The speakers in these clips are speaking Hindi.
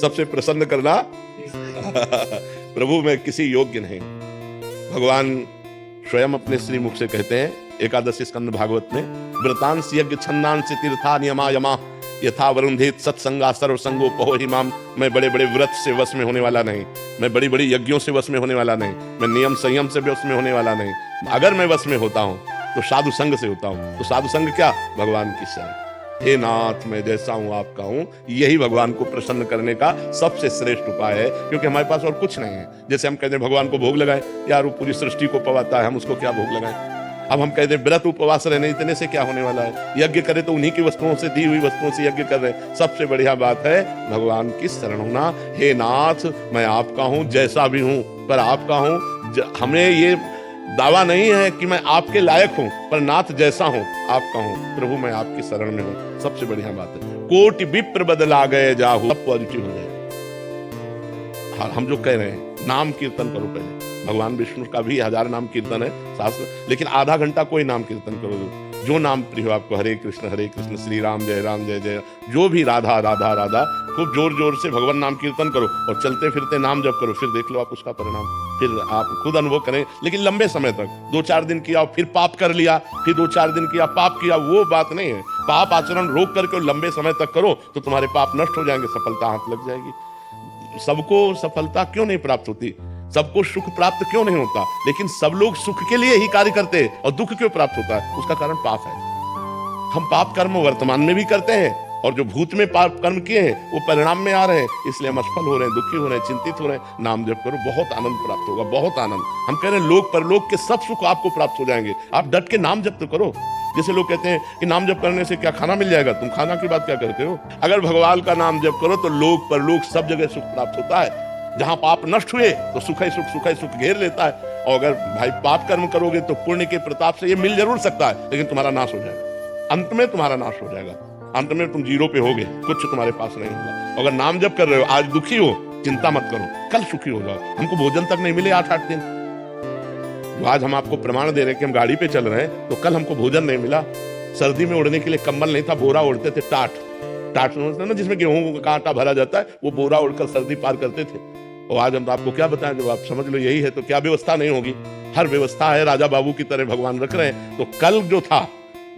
सबसे प्रसन्न करना प्रभु मैं किसी योग्य नहीं। भगवान स्वयं अपने श्रीमुख से कहते हैं एकादशी स्कंद भागवत में, व्रतांश यज्ञ छंदांश तीर्था नियमा यमा यथा वरुंधेत सत्संगा सर्वसंगो पहो हिमाम। मैं बड़े बड़े व्रत से वश में होने वाला नहीं, मैं बड़ी बड़ी यज्ञों से वश में होने वाला नहीं, मैं नियम संयम से वश में होने वाला नहीं। अगर मैं वश में होता हूं तो साधु संग से होता हूं। तो साधु संग क्या? भगवान की शरण। हे नाथ मैं जैसा हूं आपका हूं। यही भगवान को प्रसन्न करने का सबसे श्रेष्ठ उपाय है, क्योंकि हमारे पास और कुछ नहीं है। जैसे हम कहते हैं भगवान को भोग लगाए, यार वो पूरी सृष्टि को पवाता है, हम उसको क्या भोग लगाए। अब हम कहते हैं व्रत उपवास रहने, इतने से क्या होने वाला है। यज्ञ करे तो उन्हीं की वस्तुओं से, दी हुई वस्तुओं से यज्ञ कर रहे हैं। सबसे बढ़िया बात है भगवान की शरण होना। हे नाथ मैं आपका हूं, जैसा भी हूं पर आपका हूं। हमें ये दावा नहीं है कि मैं आपके लायक हूं, पर नाथ जैसा हूं आपका हूं। प्रभु मैं आपकी शरण में हूं, सबसे बढ़िया बात है। कोटि विप्र बदला गए जाहु, सब पॉजिटिव हो जाए। हाँ, हम जो कह रहे हैं नाम कीर्तन करो पहले। भगवान विष्णु का भी 1000 नाम कीर्तन है शास्त्र, लेकिन आधा घंटा कोई नाम कीर्तन करो जो नाम प्रिय हो आपको। हरे कृष्ण श्री राम जय जय, जो भी राधा राधा राधा, खूब जोर जोर से भगवान नाम कीर्तन करो और चलते फिरते नाम जप करो। फिर देख लो आप उसका परिणाम, फिर आप खुद अनुभव करें। लेकिन लंबे समय तक 2-4 दिन किया फिर पाप कर लिया, फिर 2-4 दिन किया पाप किया, वो बात नहीं है। पाप आचरण रोक करके लंबे समय तक करो तो तुम्हारे पाप नष्ट हो जाएंगे, सफलता हाथ लग जाएगी। सबको सफलता क्यों नहीं प्राप्त होती, सबको सुख प्राप्त क्यों नहीं होता, लेकिन सब लोग सुख के लिए ही कार्य करते हैं और दुख क्यों प्राप्त होता है? उसका कारण पाप है। हम पाप कर्म वर्तमान में भी करते हैं और जो भूत में पाप कर्म किए हैं वो परिणाम में आ रहे हैं, इसलिए हम असफल हो रहे हैं, दुखी हो रहे हैं, चिंतित हो रहे हैं। नाम जप करो, बहुत आनंद प्राप्त होगा, बहुत आनंद। हम कह रहे हैं लोक परलोक के सब सुख आपको प्राप्त हो जाएंगे। आप डट के नाम जप तो करो। जैसे लोग कहते हैं कि नाम जप करने से क्या खाना मिल जाएगा, तुम खाना की बात क्या करते हो? अगर भगवान का नाम जप करो तो लोक परलोक सब जगह सुख प्राप्त होता है। जहां पाप नष्ट हुए तो सुख ही सुख घेर लेता है। और अगर भाई पाप कर्म करोगे तो पुण्य के प्रताप से ये मिल जरूर सकता है, लेकिन तुम्हारा नाश हो जाएगा। अंत में तुम्हारा नाश हो जाएगा, अंत में तुम जीरो पे होगे, कुछ तुम्हारे पास नहीं होगा। अगर नाम जप कर रहे हो, आज दुखी हो, चिंता मत करो, कल सुखी हो जाओ। हमको भोजन तक नहीं मिले 8-8 दिन, जो आज हम आपको प्रमाण दे रहे हैं कि हम गाड़ी पे चल रहे हैं, तो कल हमको भोजन नहीं मिला। सर्दी में ओढ़ने के लिए कंबल नहीं था, बोरा ओढ़ते थे, टाट ना जिसमें गेहूं का आटा भरा जाता है, वो बोरा ओढ़कर सर्दी पार करते थे। और आज हम आपको क्या बताएं, जब आप समझ लो यही है तो क्या व्यवस्था नहीं होगी। हर व्यवस्था है, राजा बाबू की तरह भगवान रख रहे हैं। तो कल जो था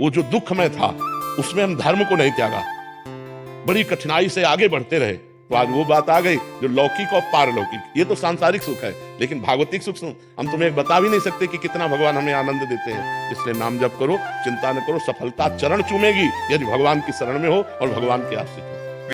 वो जो दुख में था उसमें हम धर्म को नहीं त्यागा, बड़ी कठिनाई से आगे बढ़ते रहे। तो आज वो बात आ गई जो लौकिक और पारलौकिक, ये तो सांसारिक सुख है, लेकिन भागवतिक सुख हम तुम्हें बता भी नहीं सकते कि कितना भगवान हमें आनंद देते हैं। इसलिए नाम जप करो, चिंता न करो, सफलता चरण चूमेगी यदि भगवान की शरण में हो और भगवान के आश्रित हो।